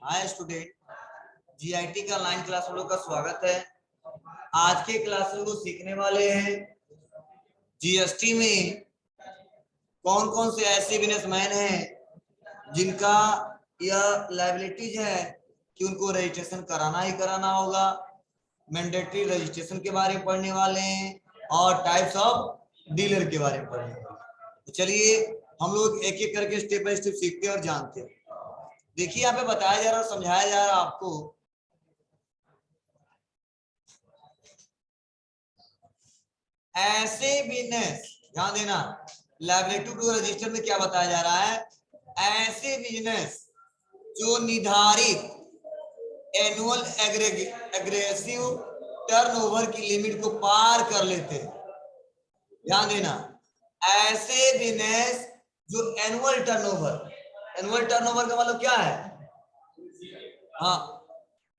Hi student, GIT का online class में लोग का स्वागत है। आज के क्लास में वो सीखने वाले हैं जीएसटी में कौन कौन से ऐसे बिजनेसमैन हैं जिनका यह लायबिलिटीज है कि उनको रजिस्ट्रेशन कराना ही कराना होगा। मैंडेटरी रजिस्ट्रेशन के बारे में पढ़ने वाले हैं और टाइप्स ऑफ डीलर के बारे में पढ़ने वाले हैं। तो चलिए हम लोग एक एक करके स्टेप बाय स्टेप सीखते हैं और जानते हैं। देखिए यहाँ पे बताया जा रहा है, समझाया जा रहा है आपको ऐसे बिजनेस, ध्यान देना, लायबिलिटी टू रजिस्टर में क्या बताया जा रहा है, ऐसे बिजनेस जो निर्धारित एनुअल एग्रेसिव टर्नओवर की लिमिट को पार कर लेते हैं। ध्यान देना, ऐसे बिजनेस जो एनुअल टर्नओवर का मतलब क्या है, हाँ,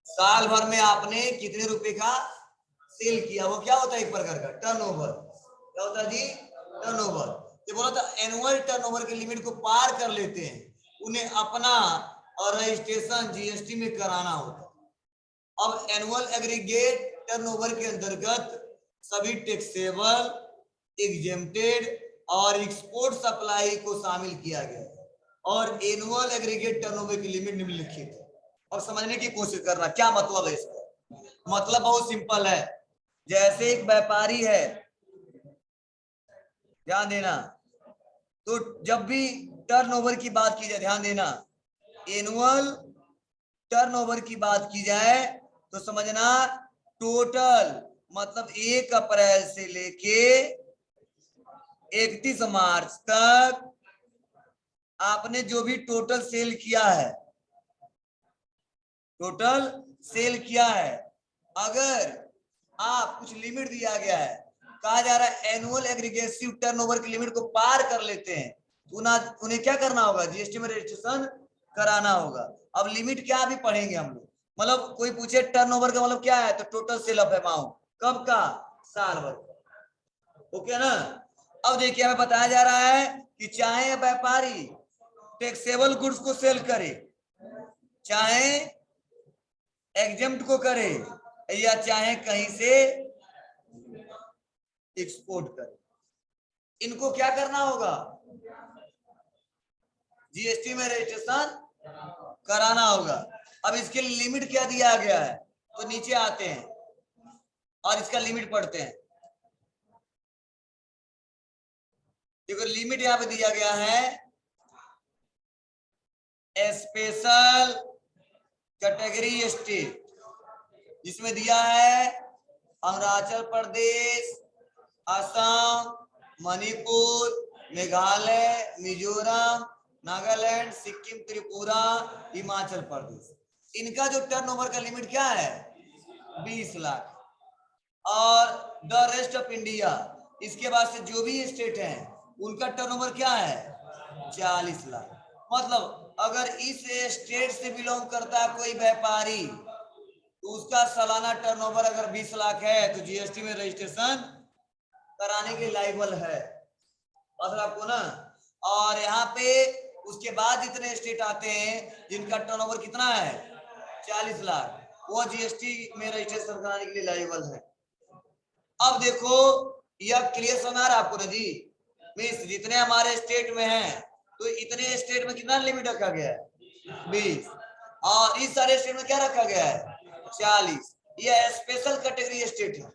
साल भर में आपने कितने रुपए का सेल किया, वो क्या होता है, एक प्रकार का टर्नओवर। क्या होता है जी, टर्नओवर। ये बोला था एनुअल टर्नओवर की लिमिट को पार कर लेते हैं, उन्हें अपना और रजिस्ट्रेशन जीएसटी में कराना होता है। अब एनुअल एग्रीगेट टर्नओवर के अंतर्गत सभी टैक्सेबल, एग्जेम्प्टेड और एक्सपोर्ट सप्लाई को शामिल किया गया है और एनुअल एग्रीगेट टर्नओवर की लिमिट निम्नलिखित है। अब समझने की कोशिश करना क्या मतलब है इसका। मतलब बहुत सिंपल है। जैसे एक व्यापारी है, ध्यान देना, तो जब भी टर्नओवर की बात की जाए, ध्यान देना, एनुअल टर्नओवर की बात की जाए तो समझना टोटल मतलब 1 अप्रैल से लेके 31 मार्च तक आपने जो भी टोटल सेल किया है, टोटल सेल किया है, अगर आप कुछ लिमिट दिया गया है, कहा जा रहा है एनुअल एग्रीगेसिव टर्नओवर की लिमिट को पार कर लेते हैं तो उन्हें क्या करना होगा, जीएसटी में रजिस्ट्रेशन कराना होगा। अब लिमिट क्या अभी पढ़ेंगे हम लोग। मतलब कोई पूछे टर्नओवर का मतलब क्या है, तो टोटल सेल ऑफ अमाउंट, कब का, साल भर का। ओके ना। अब देखिए हमें बताया जा रहा है कि चाहे व्यापारी टैक्सेबल गुड्स को सेल करे, चाहे एग्जेम्प्ट को करे, या चाहे कहीं से एक्सपोर्ट करे, इनको क्या करना होगा, जीएसटी में रजिस्ट्रेशन कराना होगा। अब इसके लिमिट क्या दिया गया है, तो नीचे आते हैं और इसका लिमिट पढ़ते हैं। देखो लिमिट यहां पे दिया गया है, स्पेशल कैटेगरी स्टेट, जिसमें दिया है अरुणाचल प्रदेश, असम, मणिपुर, मेघालय, मिजोरम, नागालैंड, सिक्किम, त्रिपुरा, हिमाचल प्रदेश। इनका जो टर्नओवर का लिमिट क्या है, 20 लाख। और द रेस्ट ऑफ इंडिया, इसके बाद से जो भी स्टेट हैं उनका टर्नओवर क्या है, 40 लाख। मतलब अगर इस स्टेट से बिलोंग करता है कोई व्यापारी तो उसका सालाना टर्नओवर अगर 20 लाख है तो जीएसटी में रजिस्ट्रेशन कराने के लायबल है, मतलब आपको ना। और यहाँ पे उसके बाद जितने स्टेट आते हैं जिनका टर्नओवर कितना है, 40 लाख, वो जीएसटी में रजिस्ट्रेशन कराने के लिए लायबल है। अब देखो यह क्लियर समझ आ रहा है आपको ना जी। मीन्स जितने हमारे स्टेट में हैं तो इतने स्टेट में कितना लिमिट रखा गया है, 20, और इस सारे स्टेट में क्या रखा गया है, 40। यह स्पेशल कैटेगरी स्टेट है।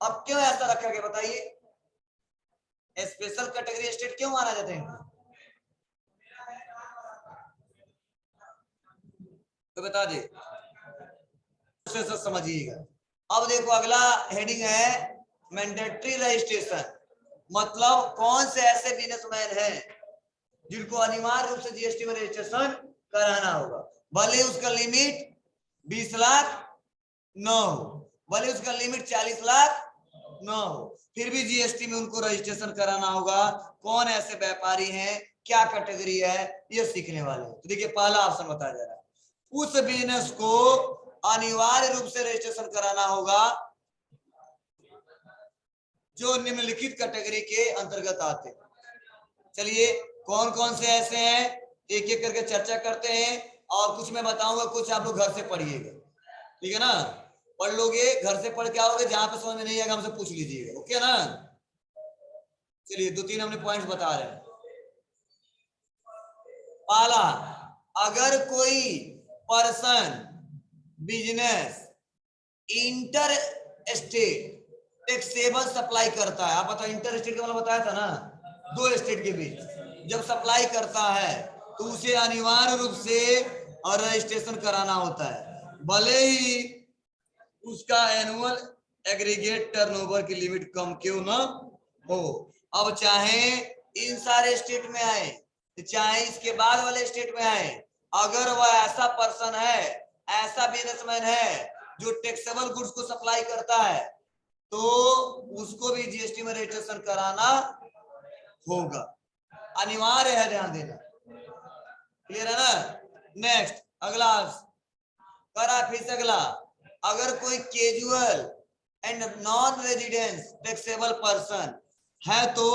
अब क्यों ऐसा रखा गया बताइए, स्पेशल कैटेगरी स्टेट क्यों माना जाते हैं, तो बता दे, समझिएगा। अब देखो अगला हेडिंग है मैंडेटरी रजिस्ट्रेशन। मतलब कौन से ऐसे बिजनेसमैन हैं जिनको अनिवार्य रूप से जीएसटी में रजिस्ट्रेशन कराना होगा, भले उसका लिमिट 20 लाख न हो, भले उसका लिमिट 40 लाख न हो, फिर भी जीएसटी में उनको रजिस्ट्रेशन कराना होगा। कौन ऐसे व्यापारी हैं, क्या कैटेगरी है, ये सीखने वाले हैं। तो देखिए पहला ऑप्शन बताया जा रहा है, उस बिजनेस को अनिवार्य रूप से रजिस्ट्रेशन कराना होगा जो निम्नलिखित कैटेगरी के अंतर्गत आते हैं। चलिए कौन कौन से ऐसे हैं एक एक करके चर्चा करते हैं। और कुछ मैं बताऊंगा, कुछ आप लोग घर से पढ़िएगा, ठीक है ना? पढ़ लोगे, घर से पढ़ के आओगे, जहां पे समझ में नहीं आएगा हमसे पूछ लीजिएगा, ओके ना? चलिए 2-3 हमने पॉइंट्स बता रहे हैं। पहला, अगर कोई person business inter state taxable supply करता है, आप बताओ इंटर स्टेट का मतलब बताया था ना, 2 स्टेट के बीच जब सप्लाई करता है तो उसे अनिवार्य रूप से और रजिस्ट्रेशन कराना होता है, भले ही उसका एनुअल एग्रीगेट टर्नओवर की लिमिट कम क्यों ना हो। अब चाहे इन सारे स्टेट में आए, चाहे इसके बाद वाले स्टेट में आए, अगर वह ऐसा पर्सन है, ऐसा बिजनेसमैन है जो टैक्सेबल गुड्स को सप्लाई करता है, तो उसको भी जीएसटी में रजिस्ट्रेशन कराना होगा, अनिवार्य है, ध्यान देना। क्लियर है ना? नेक्स्ट, अगला करा फिर से अगला, अगर कोई casual and non residence taxable person है तो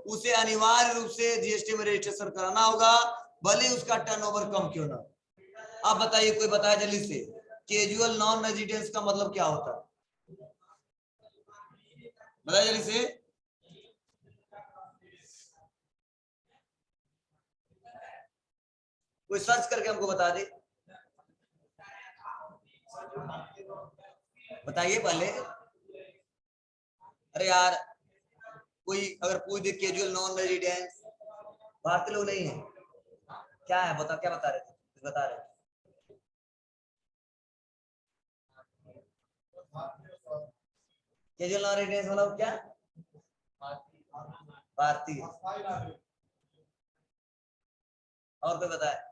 उसे अनिवार्य रूप से जीएसटी में रजिस्ट्रेशन कराना होगा, भले उसका टर्नओवर कम क्यों ना। आप बताइए, कोई बताया जल्दी से, कैजुअल नॉन रेजिडेंस का मतलब क्या होता है? बताइए जल्दी से। कोई सर्च करके हमको बता दे, बताइए पहले। अरे यार, कोई अगर पूछ दे कैजुअल नॉन रेजिडेंस, भारतीय लोग नहीं है, क्या है बता, क्या बता रहे थे, कुछ बता रहे थे? कैजुअल नॉन रेजिडेंस मतलब क्या? भारतीय। और कोई बताए?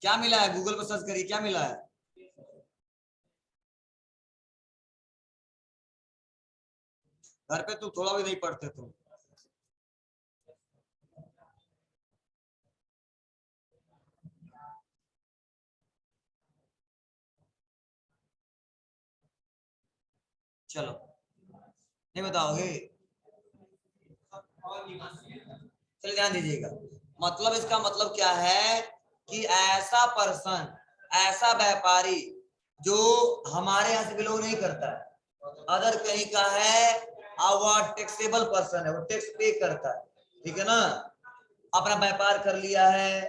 क्या मिला है? गूगल पर सर्च करिए, क्या मिला है? घर पे तुम थोड़ा भी नहीं पढ़ते तुम। चलो, नहीं बताओगे? चलिए ध्यान दीजिएगा, मतलब इसका मतलब क्या है कि ऐसा पर्सन, ऐसा व्यापारी जो हमारे यहाँ से बिलोंग नहीं करता है, अदर कहीं का है, और वह टैक्सेबल पर्सन है, वो टैक्स पे करता है, ठीक है ना? अपना व्यापार कर लिया है,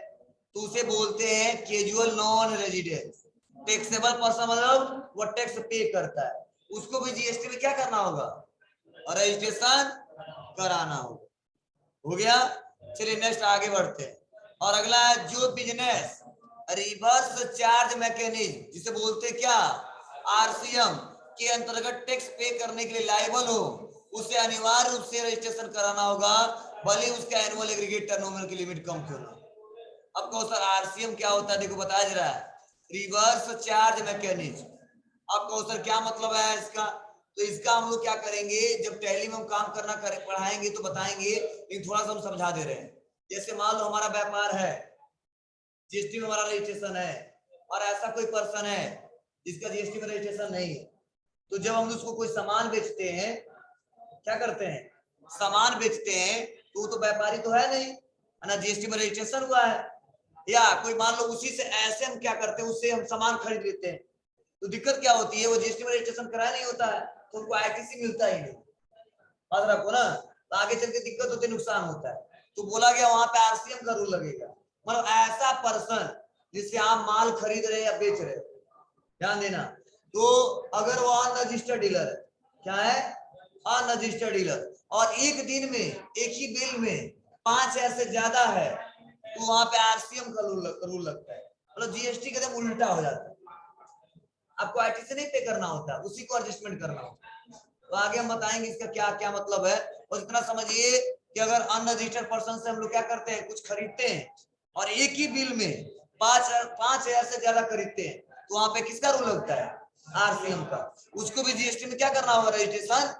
तो उसे बोलते हैं casual non residence. Taxable person मतलब वो टैक्स पे करता है, उसको भी जीएसटी में क्या करना होगा? रजिस्ट्रेशन कराना होगा। हो गया? चलिए नेक्स्ट आगे बढ़ते हैं। और अगला है, जो बिजनेस रिवर्स चार्ज मैकेनिज्म, जिसे बोलते क्या, आरसीएम के अंतर्गत टैक्स पे करने के लिए लायबल हो, उसे अनिवार्य रूप से रजिस्ट्रेशन कराना होगा, भले उसका एनुअल एग्रीगेट टर्नओवर की लिमिट कम क्यों ना। अब कहो सर आरसीएम क्या होता है? देखो बताया जा रहा है, रिवर्स चार्ज मैकेनिज्म। अब कहो सर क्या मतलब है इसका? तो इसका हम लोग क्या करेंगे, जब टैली में हम काम करना पढ़ाएंगे तो बताएंगे, लेकिन थोड़ा सा हम समझा दे रहे हैं। जैसे मान लो हमारा व्यापार है, जीएसटी में हमारा रजिस्ट्रेशन है, और ऐसा कोई पर्सन है जिसका जीएसटी में रजिस्ट्रेशन नहीं है, तो जब हम उसको कोई सामान बेचते हैं, क्या करते हैं? सामान बेचते हैं, तो वो तो व्यापारी तो है नहीं, है ना, जीएसटी में रजिस्ट्रेशन हुआ है। या कोई मान लो उसी से ऐसे हम क्या करते हैं, उससे हम सामान खरीद लेते हैं, तो दिक्कत क्या होती है, वो जीएसटी में रजिस्ट्रेशन कराया नहीं होता है, तो उनको आईटीसी मिलता ही नहीं। याद रखो ना, तो आगे चल के दिक्कत होती है, नुकसान होता है। तो बोला गया वहां पे आरसीएम का रूल लगेगा, मतलब ऐसा पर्सन जिससे आप माल खरीद रहे या बेच रहे, ध्यान देना। तो अगर वो अनरजिस्टर्ड डीलर है, क्या है? अनरजिस्टर्ड डीलर, और एक दिन में एक ही बिल में 5 या से ज्यादा है, तो वहां पे आरसीएम का रूल लगता है, मतलब जीएसटी का जब उल्टा हो जाता है, आपको आईटीसी नहीं पे करना होता, उसी को एडजस्टमेंट करना होता है। तो आगे हम बताएंगे इसका क्या क्या मतलब है। और इतना समझिए कि अगर अनरजिस्टर्ड पर्सन से हम लोग क्या करते हैं, कुछ खरीदते हैं, और एक ही बिल में 5,000 से ज्यादा खरीदते हैं, तो वहां पे किसका रूल लगता है? आरसीएम का। उसको भी जीएसटी में क्या करना होगा? रजिस्ट्रेशन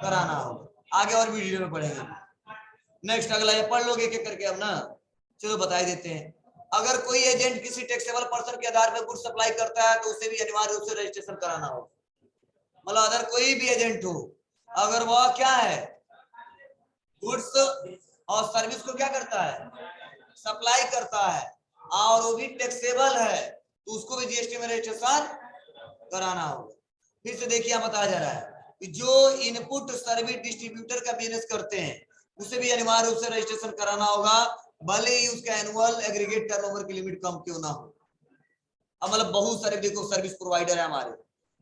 कराना होगा। आगे और भी डिटेल में पढ़ेंगे। नेक्स्ट अगला ये पढ़ लोगे क्या करके अब ना, चलो बता ही देते हैं। अगर कोई एजेंट किसी टैक्सेबल पर्सन के आधार पर गुड्स सप्लाई करता है तो उसे भी अनिवार्य रूप से रजिस्ट्रेशन कराना होगा। मतलब अगर कोई भी एजेंट हो, अगर वह क्या है, गुड्स और सर्विस को क्या करता है, सप्लाई करता है, और वो भी टैक्सेबल है, तो उसको भी जीएसटी में रजिस्ट्रेशन कराना होगा। फिर से देखिए यहाँ बताया जा रहा है कि जो इनपुट सर्विस डिस्ट्रीब्यूटर का बिजनेस करते हैं उसे भी अनिवार्य रूप से रजिस्ट्रेशन कराना होगा, भले ही उसका एनुअल एग्रीगेट टर्नओवर की लिमिट कम क्यों ना हो। अब मतलब बहुत सारे देखो सर्विस प्रोवाइडर है हमारे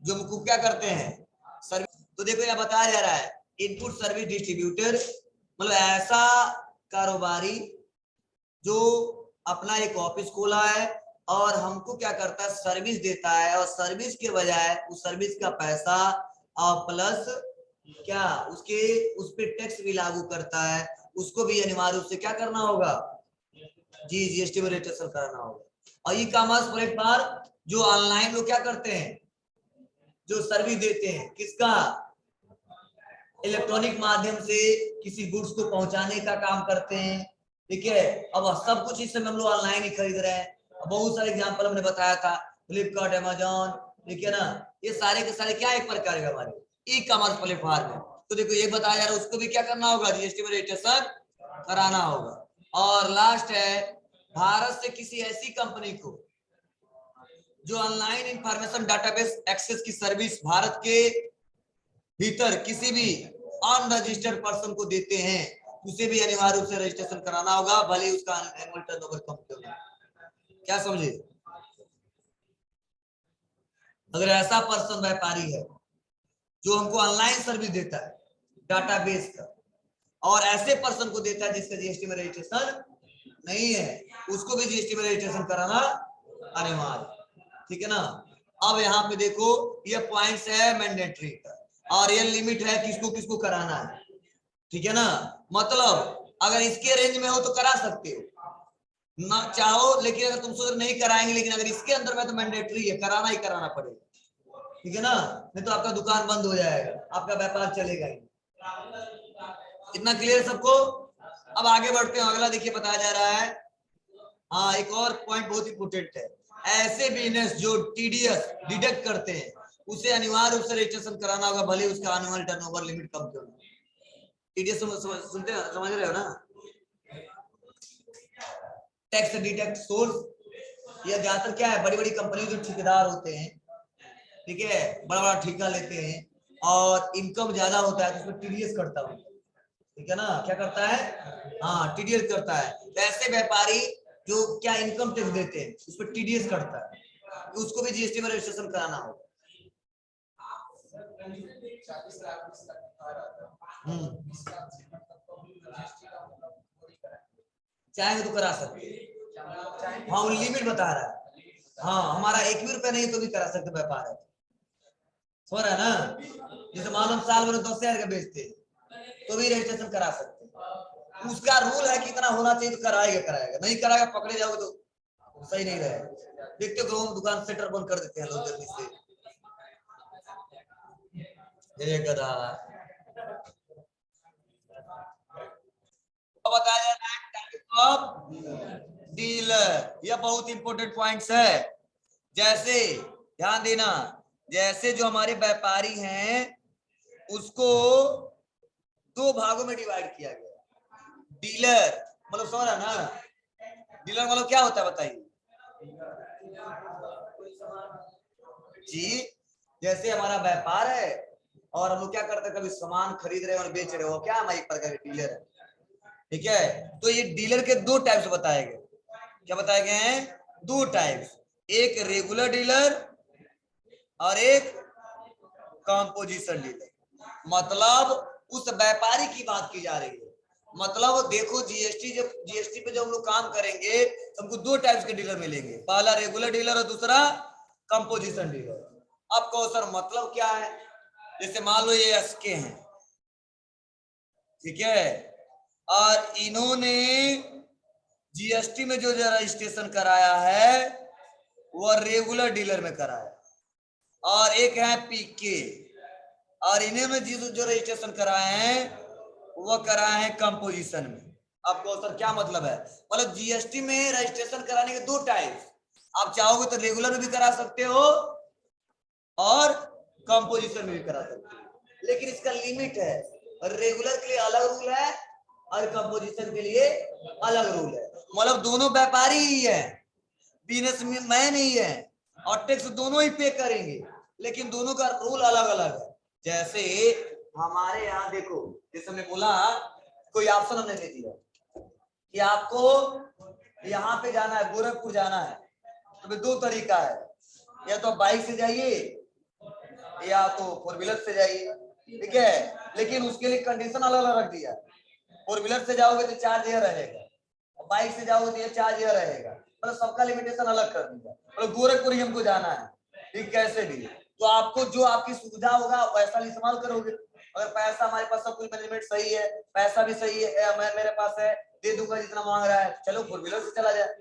जो हमको क्या करते हैं सर्विस, तो देखो यहाँ बताया जा रहा है इनपुट सर्विस डिस्ट्रीब्यूटर मतलब ऐसा कारोबारी जो अपना एक ऑफिस खोला है और हमको क्या करता है, सर्विस देता है, और सर्विस के बजाय उस सर्विस का पैसा और प्लस क्या उसके उस पे टैक्स भी लागू करता है, उसको भी अनिवार्य रूप से क्या करना होगा, जी जीएसटी में रजिस्ट्रेशन कराना होगा। और ई कॉमर्स प्लेटफॉर्म जो ऑनलाइन लोग क्या करते हैं, जो सर्विस देते हैं किसका, इलेक्ट्रॉनिक माध्यम से किसी गुड्स को पहुंचाने का काम करते हैं, ठीक है। अब सब कुछ इस समय हम लोग ऑनलाइन ही खरीद रहे हैं, बहुत सारे एग्जांपल हमने बताया था, फ्लिपकार्ट, अमेजॉन, ठीक है ना, ये सारे के सारे क्या एक प्रकार के हमारे ई कॉमर्स प्लेटफॉर्म है। तो देखो ये बताया जा रहा है उसको भी क्या करना होगा, जीएसटी में रजिस्ट्रेशन कराना होगा। और लास्ट है भारत से किसी ऐसी कंपनी को जो ऑनलाइन इंफॉर्मेशन डाटाबेस एक्सेस की सर्विस भारत के भीतर किसी भी अनरजिस्टर्ड पर्सन को देते हैं उसे भी अनिवार्य रूप से रजिस्ट्रेशन कराना होगा, भले उसका एनुअल टर्नओवर कम क्यों ना। क्या समझे, अगर ऐसा पर्सन व्यापारी है जो हमको ऑनलाइन सर्विस देता है डाटाबेस का और ऐसे पर्सन को देता है जिसका जीएसटी में रजिस्ट्रेशन नहीं है, उसको भी जीएसटी में रजिस्ट्रेशन कराना अनिवार्य, ठीक है ना। अब यहाँ पे देखो ये पॉइंट्स है मैंडेटरी का और ये लिमिट है किसको किसको कराना है, ठीक है ना। मतलब अगर इसके रेंज में हो तो करा सकते हो ना चाहो, लेकिन अगर तुम सोच नहीं कराएंगे, लेकिन अगर इसके अंदर में तो मैंडेटरी है, कराना ही कराना पड़ेगा, ठीक है ना, नहीं तो आपका दुकान बंद हो जाएगा, आपका व्यापार चलेगा ही। इतना क्लियर सबको। अब आगे बढ़ते हैं, अगला देखिए बताया जा रहा है, हाँ एक और पॉइंट बहुत इंपोर्टेंट है, ऐसे बिजनेस जो टीडीएस डिडक्ट करते हैं उसे अनिवार्य रूप से रजिस्ट्रेशन कराना होगा, भले उसका एनुअल टर्नओवर लिमिट कम क्यों ना। टीडीएस सुनते हैं, समझ रहे हो ना, टैक्स डिडक्ट सोर्स, ये ज्यादातर क्या है, बड़ी बड़ी कंपनी जो ठेकेदार होते हैं, ठीक है, बड़ा बड़ा ठेका लेते हैं और इनकम ज्यादा होता है तो उसमें टीडीएस करता है, ठीक है ना, क्या करता है, हाँ टीडीएस करता है। तो ऐसे व्यापारी जो क्या इनकम टैक्स देते हैं उस पर टीडीएस करता है, तो उसको भी जीएसटी में रजिस्ट्रेशन कराना होगा। चाहेंगे तो करा सकते, हाँ वो लिमिट बता रहा है, हाँ हमारा 1 भी रुपया नहीं तो भी करा सकते व्यापार है, समझ रहा है ना। जैसे मालूम साल भर 10,000 का बेचते तो भी रजिस्ट्रेशन करा सकते, उसका रूल है कि इतना होना चाहिए तो कराएगा कराएगा, नहीं कराएगा पकड़े जाओगे तो सही नहीं रहेगा। देखते हो दुकान सेटर बंद कर देते हैं लोग जल्दी से, गधा। बताया जा रहा है टाइप ऑफ डीलर, यह बहुत इंपॉर्टेंट पॉइंट्स है। जैसे ध्यान देना, जैसे जो हमारे व्यापारी हैं उसको 2 भागों में डिवाइड किया गया। डीलर मतलब समझ रहा ना, डीलर मतलब क्या होता है बताइए जी, जैसे हमारा व्यापार है और हम लोग क्या करते हैं, कभी सामान खरीद रहे हैं और बेच रहे हो, क्या हमारी प्रकार के डीलर है, ठीक है। तो ये डीलर के 2 टाइप्स बताए गए, क्या बताए गए हैं, 2 टाइप्स, एक रेगुलर डीलर और एक कंपोजिशन डीलर। मतलब उस व्यापारी की बात की जा रही है, मतलब देखो जीएसटी पे जब हम लोग काम करेंगे तो हमको 2 टाइप्स के डीलर मिलेंगे, पहला रेगुलर डीलर और दूसरा कंपोजिशन डीलर। अब कहो सर मतलब क्या है, जैसे मान लो ये एसके हैं, ठीक है, और इन्होंने जीएसटी में जो रजिस्ट्रेशन कराया है वो रेगुलर डीलर में कराया, और एक है पीके और इन्होंने जो रजिस्ट्रेशन कराए हैं वो कराए हैं कंपोजिशन में। आपको सर क्या मतलब है? मतलब जीएसटी में रजिस्ट्रेशन कराने के 2 टाइप, आप चाहोगे तो रेगुलर में भी करा सकते हो और कंपोजिशन में भी करा सकते हो, लेकिन इसका लिमिट है। रेगुलर के लिए अलग रूल है और कंपोजिशन के लिए अलग रूल है। मतलब दोनों व्यापारी ही है, बिजनेसमैन ही है, और टैक्स दोनों ही पे करेंगे, लेकिन दोनों का रूल अलग अलग है। जैसे हमारे यहाँ देखो, जैसे हमने बोला कोई ऑप्शन हमने दे दिया कि आपको यहाँ पे जाना है, गोरखपुर जाना है, तो 2 तरीका है, या तो बाइक से जाइए या तो 4 व्हीलर से जाइए, ठीक है। लेकिन उसके लिए कंडीशन अलग अलग रख दिया, 4 व्हीलर से जाओगे तो चार्ज यह रहेगा, बाइक से जाओगे तो ये चार्ज यह रहेगा, मतलब सबका लिमिटेशन अलग कर दिया। मतलब गोरखपुर ही हमको जाना है, ठीक, कैसे भी, तो आपको जो आपकी सुविधा होगा वैसा इस्तेमाल करोगे। अगर पैसा हमारे पास सब कुछ मैनेजमेंट सही है, पैसा भी सही है, मैं मेरे पास है, दे दूंगा जितना मांग रहा है, चलो 4 व्हीलर से चला जाए,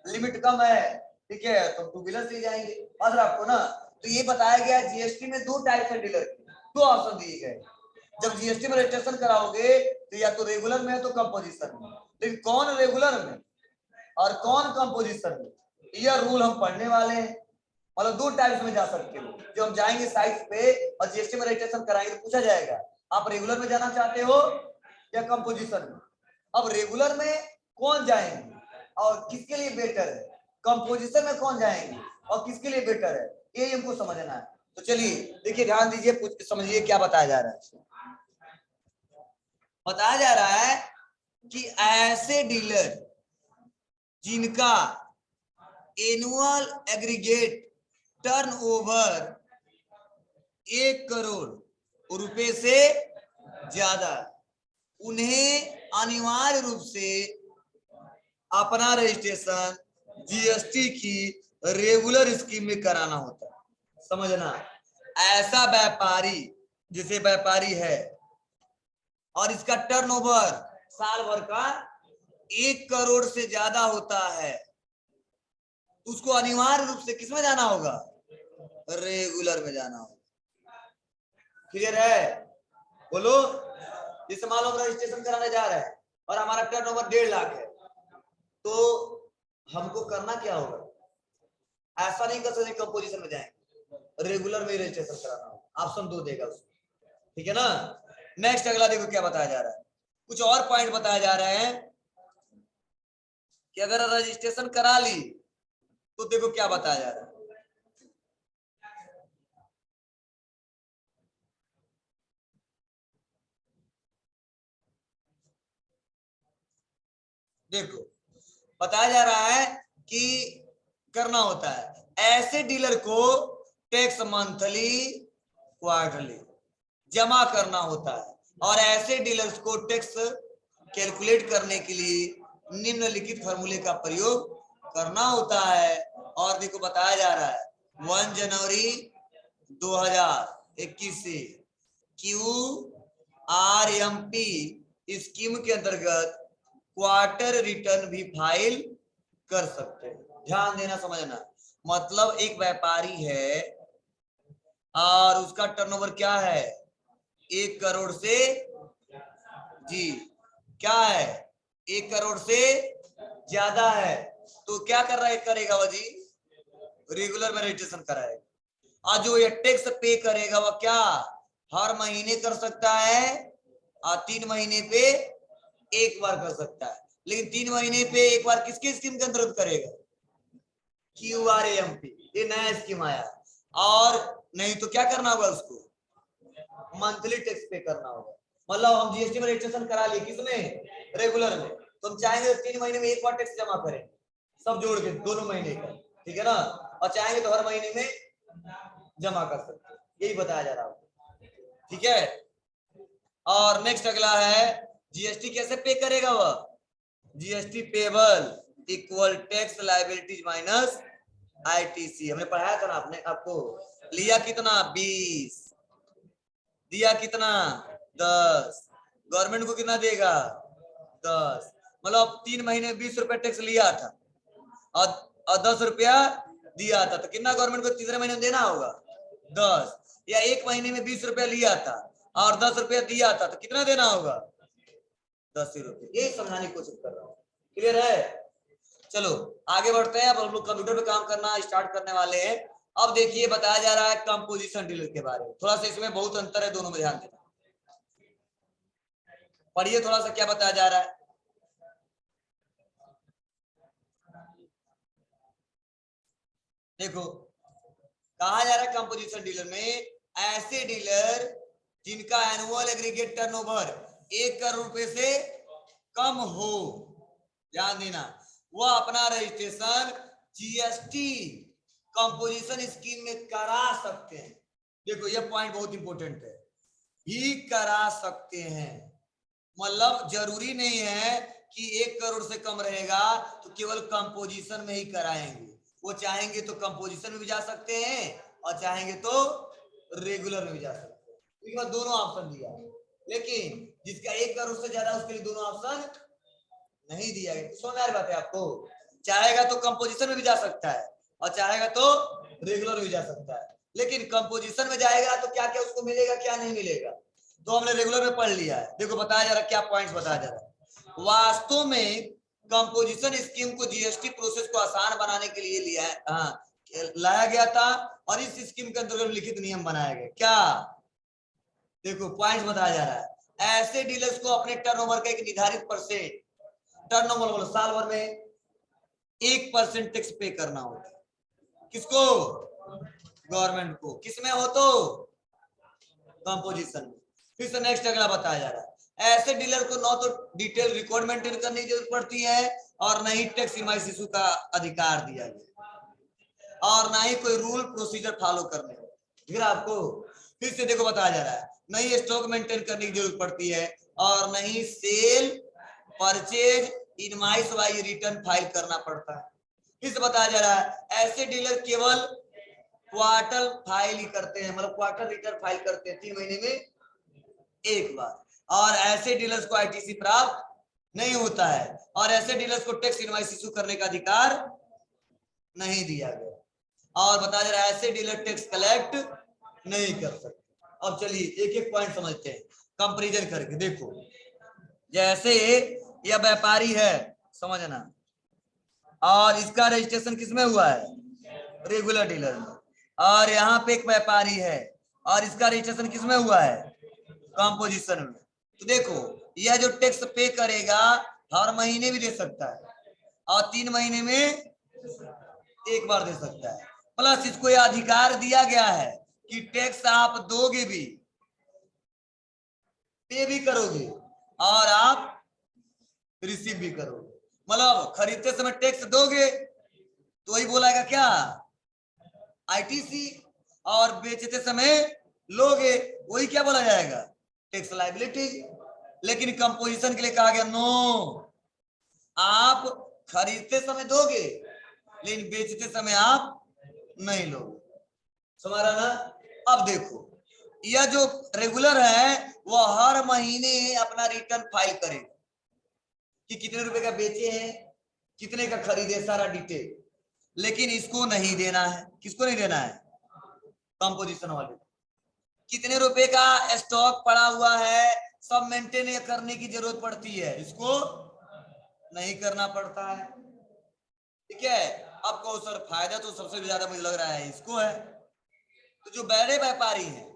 लिमिट कम है, ठीक है, तो 2 व्हीलर से जाएंगे। और आपको ना तो ये बताया गया जीएसटी में 2 टाइप है डीलर के, 2 ऑप्शन दिए गए। जब जीएसटी में रजिस्ट्रेशन कराओगे तो या तो रेगुलर में है तो कंपोजिशन में, लेकिन कौन रेगुलर में और कौन कंपोजिशन में, यह रूल हम पढ़ने वाले हैं। मतलब 2 टाइप्स में जा सकते हो, जो हम जाएंगे साइट पे और जीएसटी में रजिस्ट्रेशन कराएंगे तो पूछा जाएगा आप रेगुलर में जाना चाहते हो या कंपोजिशन में। अब रेगुलर में कौन जाएंगे और किसके लिए बेटर है, कंपोजिशन में कौन जाएंगे और किसके लिए बेटर है, ये हमको समझना है। तो चलिए देखिए, ध्यान दीजिए, समझिए क्या बताया जा रहा है। बताया जा रहा है कि ऐसे डीलर जिनका एनुअल एग्रीगेट टर्नओवर 1 करोड़ रुपए से ज्यादा, उन्हें अनिवार्य रूप से अपना रजिस्ट्रेशन जीएसटी की रेगुलर स्कीम में कराना होता है। समझना, ऐसा व्यापारी, जैसे व्यापारी है और इसका टर्नओवर साल भर का 1 करोड़ से ज्यादा होता है, उसको अनिवार्य रूप से किसमें जाना होगा, रेगुलर में जाना होगा। क्लियर है? बोलो। जैसे मान लो हम रजिस्ट्रेशन कराने जा रहे हैं और हमारा टर्नओवर 1.5 लाख है, तो हमको करना क्या होगा, ऐसा नहीं कर सकते कंपोजिशन में जाएंगे, रेगुलर में रजिस्ट्रेशन कराना होगा, ऑप्शन 2 देगा उसको, ठीक है ना। नेक्स्ट अगला देखो क्या बताया जा रहा है, कुछ और पॉइंट बताया जा रहे हैं कि अगर रजिस्ट्रेशन करा ली तो देखो क्या बताया जा रहा है। देखो बताया जा रहा है कि करना होता है ऐसे डीलर को टैक्स मंथली क्वार्टरली जमा करना होता है, और ऐसे डीलर्स को टैक्स कैलकुलेट करने के लिए निम्नलिखित फॉर्मूले का प्रयोग करना होता है। और देखो बताया जा रहा है 1 जनवरी 2021 से QRMP स्कीम के अंतर्गत क्वार्टर रिटर्न भी फाइल कर सकते हैं। ध्यान देना, समझना, मतलब एक व्यापारी है और उसका टर्नओवर क्या है, 1 करोड़ से, जी क्या है, 1 करोड़ से ज्यादा है, तो क्या कर रहा है, करेगा वह जी रेगुलर में रजिस्ट्रेशन कराएगा। और जो ये टैक्स पे करेगा वह क्या हर महीने कर सकता है और 3 महीने पे एक बार कर सकता है, लेकिन 3 महीने पे एक बार किसके स्कीम के अंतर्गत करेगा, QRMP, ये नया स्कीम आया। और नहीं तो क्या करना होगा, उसको मंथली टैक्स पे करना होगा। मतलब हम जीएसटी में रजिस्ट्रेशन करा लिए किसमें, रेगुलर में, तो हम चाहेंगे 3 महीने में एक बार टैक्स जमा करें, सब जोड़ के दोनों महीने का, ठीक है ना, और चाहेंगे तो हर महीने में जमा कर सकते हैं, यही बताया जा रहा है, ठीक है। और नेक्स्ट अगला है जीएसटी कैसे पे करेगा वह, GST payable equal tax liabilities minus ITC. हमने पढ़ाया था ना, आपने आपको लिया कितना 20, दिया कितना 10, गवर्नमेंट को कितना देगा 10, मतलब 3 महीने 20 रुपए टैक्स लिया था और 10 रुपया दिया था, तो कितना गवर्नमेंट को तीसरे महीने में देना होगा 10, या 1 महीने में 20 रुपया लिया था और 10 रुपया दिया था, तो कितना देना होगा 10 रुपए। यही समझाने की कोशिश कर रहा हूँ, क्लियर है? चलो आगे बढ़ते हैं। अब हम लोग कंप्यूटर पे काम करना स्टार्ट करने वाले हैं। अब देखिए बताया जा रहा है कंपोजिशन डीलर के बारे में। थोड़ा सा इसमें बहुत अंतर है, दोनों में ध्यान देना। पढ़िए थोड़ा सा क्या बताया जा रहा है। देखो कहा जा रहा है कंपोजिशन डीलर में ऐसे डीलर जिनका एनुअल एग्रीगेट टर्नओवर 1 करोड़ रुपए से कम हो, ध्यान देना, वह अपना रजिस्ट्रेशन जीएसटी कंपोजिशन स्कीम में करा सकते हैं। देखो यह पॉइंट बहुत इंपॉर्टेंट है, ही करा सकते हैं। मतलब जरूरी नहीं है कि 1 करोड़ से कम रहेगा तो केवल कंपोजिशन में ही कराएंगे। वो चाहेंगे तो कंपोजिशन में भी जा सकते हैं और चाहेंगे तो रेगुलर में भी जा सकते हैं। तो दोनों ऑप्शन दिया है, लेकिन जिसका 1 करोड़ से ज्यादा उसके लिए दोनों ऑप्शन नहीं दिया गया। समझ में आ रही बात है आपको? चाहेगा तो कंपोजिशन में भी जा सकता है और चाहेगा तो रेगुलर में भी जा सकता है। लेकिन कंपोजिशन में जाएगा तो क्या क्या उसको मिलेगा, क्या नहीं मिलेगा, तो हमने रेगुलर में पढ़ लिया है। देखो बताया जा रहा है, क्या पॉइंट्स बताया जा रहा है। वास्तव में कंपोजिशन स्कीम को जीएसटी प्रोसेस को आसान बनाने के लिए लिया है, लाया गया था और इस स्कीम के अंतर्गत लिखित नियम बनाया गया। क्या देखो पॉइंट्स बताया जा रहा है, ऐसे डीलर्स को अपने टर्नओवर का एक निर्धारित परसेंट, टर्नओवर बोलो साल भर में 1% टैक्स पे करना होता है। किसको? गवर्नमेंट को। किसमें हो तो कंपोजिशन में। फिर से नेक्स्ट अगला बताया जा रहा है, ऐसे डीलर को न तो डिटेल रिकॉर्ड मेंटेन करने की जरूरत पड़ती है और न ही टैक्स इनवॉइस इशू का अधिकार दिया गया और न ही कोई रूल प्रोसीजर फॉलो करने हो। फिर आपको फिर से देखो बताया जा रहा है, न ही स्टॉक मेंटेन करने की जरूरत पड़ती है और न ही sale purchase invoice wise return file करना पड़ता है। फिर से बताया जा रहा है, ऐसे डीलर केवल क्वार्टर फाइल ही करते हैं, मतलब क्वार्टर रिटर्न फाइल करते हैं 3 महीने में एक बार, और ऐसे डीलर्स को आईटीसी प्राप्त नहीं होता है और ऐसे डीलर्स को टैक्स इनवॉइस इशू करने का अधिकार नहीं दिया गया। और बताया जा रहा है, ऐसे डीलर टैक्स कलेक्ट नहीं कर सकते। अब चलिए एक एक पॉइंट समझते हैं कंपैरिजन करके। देखो जैसे यह व्यापारी है, समझना, और इसका रजिस्ट्रेशन किसमें हुआ है? रेगुलर डीलर में। और यहाँ पे एक व्यापारी है और इसका रजिस्ट्रेशन किसमें हुआ है? कंपोजिशन में। तो देखो यह जो टैक्स पे करेगा हर महीने भी दे सकता है और 3 महीने में एक बार दे सकता है। प्लस इसको यह अधिकार दिया गया है कि टैक्स आप दोगे भी, पे भी करोगे और आप रिसीव भी करोगे। मतलब खरीदते समय टैक्स दोगे तो वही बोलाएगा क्या? आईटीसी, और बेचते समय लोगे वही क्या बोला जाएगा? Tax liability. लेकिन कंपोजिशन के लिए कहा गया नो, आप खरीदते समय दोगे लेकिन बेचते समय आप नहीं लोगे। समझ रहा ना? अब देखो यह जो रेगुलर है वो हर महीने अपना रिटर्न फाइल करेगा कि कितने रुपए का बेचे हैं, कितने का खरीदे, सारा डिटेल। लेकिन इसको नहीं देना है। किसको नहीं देना है? कंपोजिशन वाले। कितने रुपए का स्टॉक पड़ा हुआ है सब मेंटेन करने की जरूरत पड़ती है, इसको नहीं करना पड़ता है। ठीक है। अब कहो सर फायदा तो सबसे ज्यादा मुझे लग रहा है इसको है। तो जो बड़े व्यापारी हैं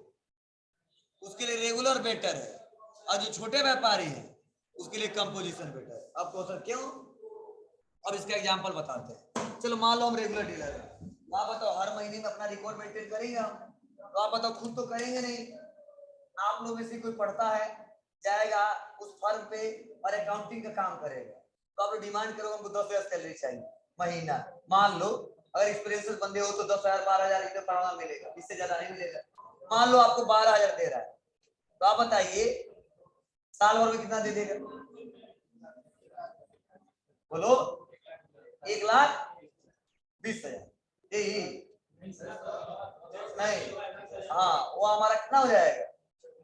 उसके लिए रेगुलर बेटर है और जो छोटे व्यापारी हैं उसके लिए कंपोजिशन बेटर है। अब कहो सर क्यों? अब इसका एग्जांपल बताते हैं। चलो मान लो हम रेगुलर डीलर है, तो आप बताओ हर महीने में अपना रिकॉर्ड मेंटेन करेंगे हम? तो आप बताओ खुद तो करेंगे नहीं। आप लोग में से कोई पढ़ता है जाएगा उस फर्म पे और अकाउंटिंग का काम करेगा, तो आप लोग डिमांड करोगे हमको 10,000 सैलरी चाहिए महीना। मान लो अगर एक्सपीरियंस बंदे हो तो 10,000 12,000 इतना पढ़ाना मिलेगा, इससे ज्यादा नहीं मिलेगा। मान लो आपको 12,000 दे रहा है, तो आप बताइए साल भर में कितना दे देगा? बोलो 1,20,000। यही नहीं, हाँ वो हमारा कितना हो जाएगा?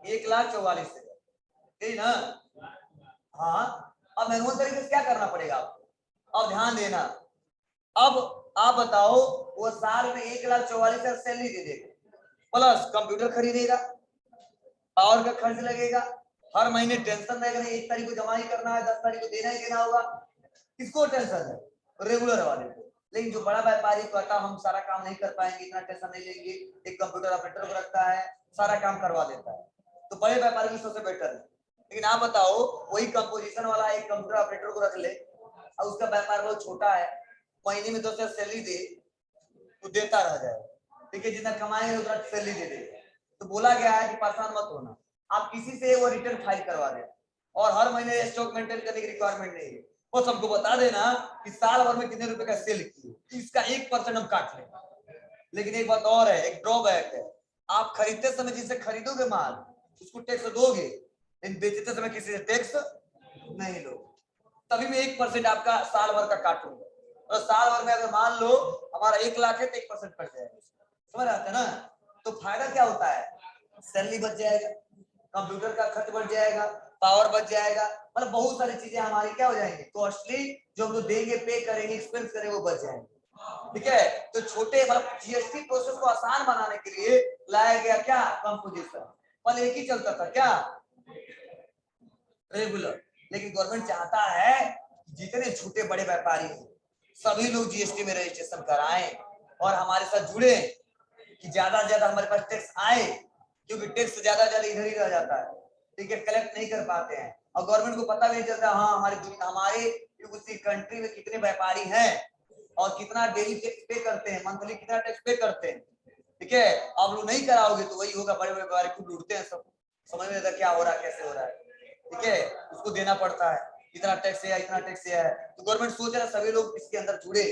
1,44,000। यही ना? हाँ। अब मैनुअल तरीके से क्या करना पड़ेगा आपको? अब ध्यान देना। अब आप बताओ वो साल में 1,44,000 सैलरी दे देगा, प्लस कंप्यूटर खरीदेगा, पावर का खर्च लगेगा, हर महीने टेंशन रहेगा नहीं, 1 तारीख को जमा ही करना है, 10 तारीख को देना ही देना होगा। किसको टेंशन है? रेगुलर वाले को। लेकिन जो बड़ा व्यापारी कहता हम सारा काम नहीं कर पाएंगे, इतना टेंशन नहीं लेंगे, एक कंप्यूटर ऑपरेटर को रखता है, सारा काम करवा देता है, तो बड़े व्यापारी की सबसे बेटर है। लेकिन आप बताओ, वही कंपोजिशन वाला एक कंप्यूटर ऑपरेटर को रख ले और उसका व्यापार बहुत छोटा है, महीने में 10,000 सैलरी दे तो देता रह जाएगा, ठीक है, जितना कमाएंगे उतना सैलरी दे देगा। तो बोला गया है कि परेशान मत होना, आप किसी से वो रिटर्न फाइल करवा दें और हर महीने स्टॉक मेंटेन करने की रिक्वायरमेंट नहीं है, बस हमको बता देना कि साल भर में कितने रुपए का सेल किए, इसका 1% हम काट लेंगे। लेकिन एक बात और है, एक ड्रॉबैक है, आप खरीदते समय जिससे खरीदोगे माल उसको टैक्स दोगे, लेकिन बेचते समय किसी से टैक्स नहीं लो, तभी मैं 1% आपका साल भर का काटूंगा। और साल भर में अगर मान लो हमारा 1 लाख है तो 1% कट जाएगा, समझ आते हैं ना? तो फायदा क्या होता है, सैलरी बच जाएगा, कंप्यूटर का खर्च बढ़ जाएगा, पावर बच जाएगा, मतलब बहुत सारी चीजें हमारी क्या हो जाएंगी, कॉस्टली जो हम लोग देंगे, पे करेंगे, एक्सपेंस करेंगे, वो बच जाएंगे, ठीक है। तो छोटे मतलब जीएसटी प्रोसेस को आसान बनाने के लिए लाया गया क्या, कंपोजिशन। पहले एक ही चलता था क्या, रेगुलर, लेकिन गवर्नमेंट चाहता है जितने छोटे बड़े व्यापारी हैं सभी लोग जीएसटी में रजिस्ट्रेशन कराएं और हमारे साथ जुड़े कि ज्यादा से ज्यादा हमारे पास टैक्स आए, क्योंकि टैक्स ज्यादा इधर ही रह जाता है, ठीक है, कलेक्ट नहीं कर पाते हैं और गवर्नमेंट को पता भी नहीं चलता हाँ हमारे उसी कंट्री में कितने व्यापारी हैं और कितना डेली टैक्स पे करते हैं, मंथली कितना टैक्स पे करते हैं, ठीक है। आप लोग नहीं कराओगे तो वही होगा, बड़े व्यापारी खुद लूटते हैं, सब समझ में आता क्या हो रहा है, कैसे हो रहा है, ठीक है, उसको देना पड़ता है, इतना टैक्स है, इतना टैक्स है। तो गवर्नमेंट सोच रहा है सभी लोग इसके अंदर जुड़े,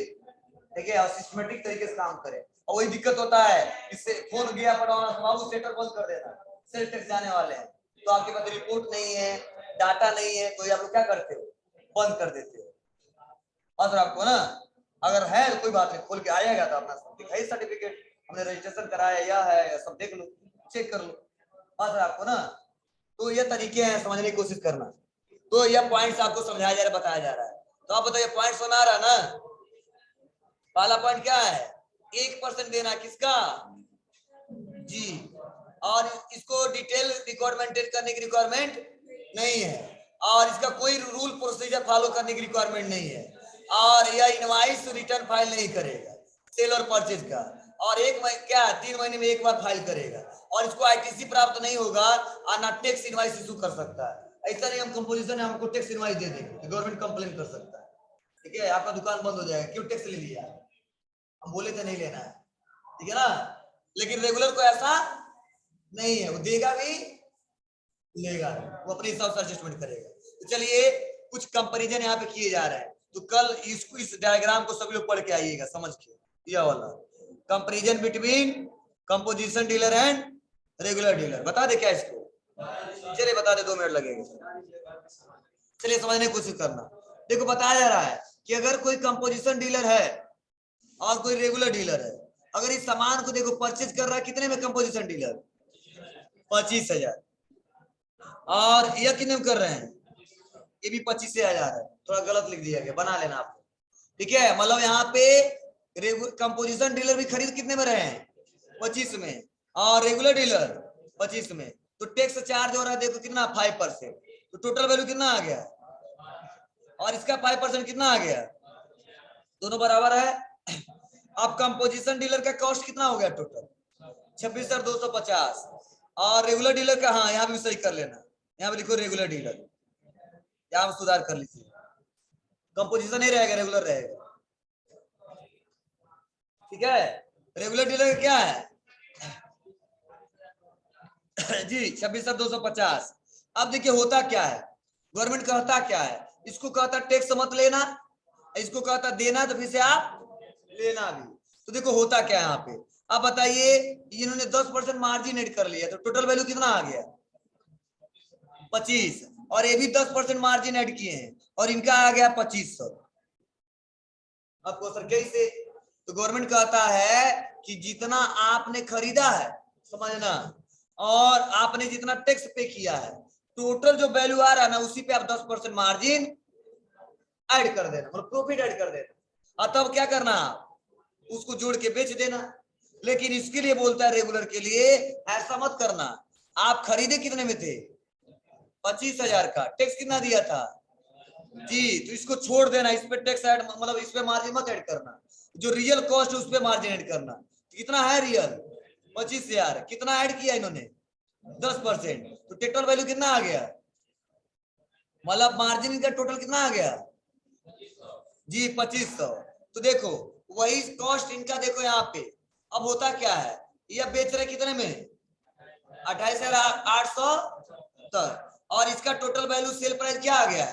ठीक है, और सिस्टमेटिक तरीके से काम करें। और वही दिक्कत होता है, इससे फोन गया पड़वाना बाबू सेंटर बंद कर देना, सेल टैक्स जाने वाले हैं, तो आपके पास रिपोर्ट नहीं है, डाटा नहीं है, तो आप लोग क्या करते हो, बंद कर देते हो। और आपको ना अगर है तो कोई बात नहीं, खोल के आएगा तो अपना दिखाई सर्टिफिकेट, हमने रजिस्ट्रेशन कराया या है, सब देख लो, चेक कर लो। और आपको ना तो ये तरीके हैं, समझने की कोशिश करना। तो यह पॉइंट्स आपको समझाया जा रहा है, बताया जा रहा है। तो आप बताइए पॉइंट सुना रहा ना, पहला पॉइंट क्या है, 1% देना किसका, जी, और इसको डिटेल रिकॉर्ड मेंटेन करने की रिक्वायरमेंट नहीं है और इसका कोई रूल प्रोसीजर फॉलो करने की रिक्वायरमेंट नहीं है और यह इनवॉइस रिटर्न फाइल नहीं करेगा सेल और परचेज का, और 3 महीने में एक बार फाइल करेगा और इसको आईटीसी प्राप्त नहीं होगा और ना टैक्स इनवॉइस इशू कर सकता है। ऐसा नहीं हम कंपोजिशन है हमको टैक्स इनवॉइस दे देंगे, गवर्नमेंट कंप्लेन कर सकता है, ठीक है, आपका दुकान बंद हो जाएगा, क्यों टैक्स ले लिया, हम बोले थे नहीं लेना है, ठीक है ना। लेकिन रेगुलर को ऐसा नहीं है, वो देगा भी लेगा, वो अपने हिसाब से एडजस्टमेंट करेगा। तो चलिए कुछ कंपैरिजन यहाँ पे किए जा रहे हैं, तो कल इस डायग्राम को सभी लोग पढ़ के आइएगा, समझ के, यह वाला comparison between composition dealer and regular dealer. बता दे क्या इसको, चलिए बता दे, 2 मिनट लगेंगे, चलिए समझने की कोशिश करना। देखो बताया जा रहा है कि अगर कोई कंपोजिशन डीलर है और कोई रेगुलर डीलर है, अगर इस सामान को देखो परचेज कर रहा है कितने में कंपोजिशन डीलर, 25,000, और यह कितने में कर रहे हैं, ये भी 25,000 है, थोड़ा गलत लिख दिया गया, बना लेना आप, ठीक है। मतलब यहाँ पे कंपोजिशन डीलर भी खरीद कितने में रहे हैं, 25 में, और रेगुलर डीलर 25 में, तो टैक्स चार्ज हो रहा है देखो कितना, 5%, तो टोटल वैल्यू कितना आ गया, और इसका 5% कितना आ गया, दोनों बराबर है। अब कंपोजिशन डीलर का कॉस्ट कितना हो गया टोटल, 26,250, और रेगुलर डीलर का, हाँ यहाँ भी सही कर लेना, यहाँ पे लिखो रेगुलर डीलर, यहाँ सुधार कर लीजिए, कंपोजिशन नहीं रहेगा, रेगुलर रहेगा, ठीक है। रेगुलर डीलर का क्या है जी 26,250। अब देखिए होता क्या है, गवर्नमेंट कहता क्या है, इसको कहता टैक्स मत लेना, इसको कहता देना, तो फिर से आप लेना भी। तो देखो होता क्या है यहाँ पे, अब बताइए इन्होंने 10% मार्जिन एड कर लिया, तो टोटल वैल्यू कितना आ गया 25, और ये भी 10% मार्जिन ऐड किए हैं और इनका आ गया 2500। आपको सर कैसे, तो गवर्नमेंट कहता है कि जितना आपने खरीदा है, समझना, और आपने जितना टैक्स पे किया है, टोटल जो वैल्यू आ रहा है ना उसी पे आप 10% मार्जिन ऐड कर देना, मतलब प्रॉफिट ऐड कर देना, और तब क्या करना, उसको जोड़ के बेच देना। लेकिन इसके लिए बोलता है रेगुलर के लिए ऐसा मत करना, आप खरीदे कितने में थे 25,000 का। टैक्स कितना दिया था जी, तो इसको छोड़ देना, इस पे टैक्स ऐड मतलब इस पे मार्जिन मत ऐड करना, जो रियल कॉस्ट है उस पे मार्जिन ऐड करना। कितना है रियल 25,000, कितना ऐड किया इन्होंने 10%, तो टोटल वैल्यू कितना आ गया, मतलब मार्जिन का टोटल कितना आ गया जी 2500। तो देखो वही कॉस्ट इनका देखो यहाँ पे, अब होता क्या है, ये बेच रहे कितने में 28,870 और इसका टोटल वैल्यू सेल प्राइस क्या आ गया है